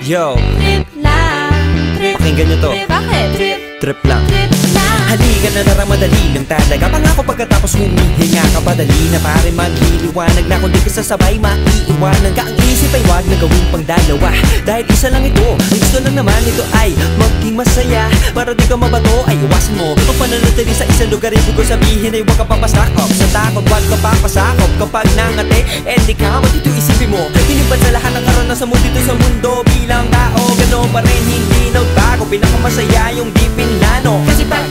Yo, Trip lang, trip. pakinggan nyo to. Bakit? Trip, Trip lang. trip lang. Halika na tara, madali lang talaga. Pangako pagkatapos humihinga ka padali na pare magliliwanag na kung di ka sasabay maiiwanan ka. Ang isip ay wag na gawing pangdalawa, dahil isa lang ito. Ang gusto lang naman ito ay maging masaya. Para di ka mabato ay iwasan mo ang pananatili sa isang lugar. Ibig ko sabihin ay huwag ka papasakop sa takot, wag ka papasakop. Kapag nangate, di ka matito isipin mo. Hinipan sa lahat ng karanasan mo dito sa mundo. Bilang tao, gano'n pa rin hindi nagbago. Pinakamasaya yung di pinlano. Kasi pag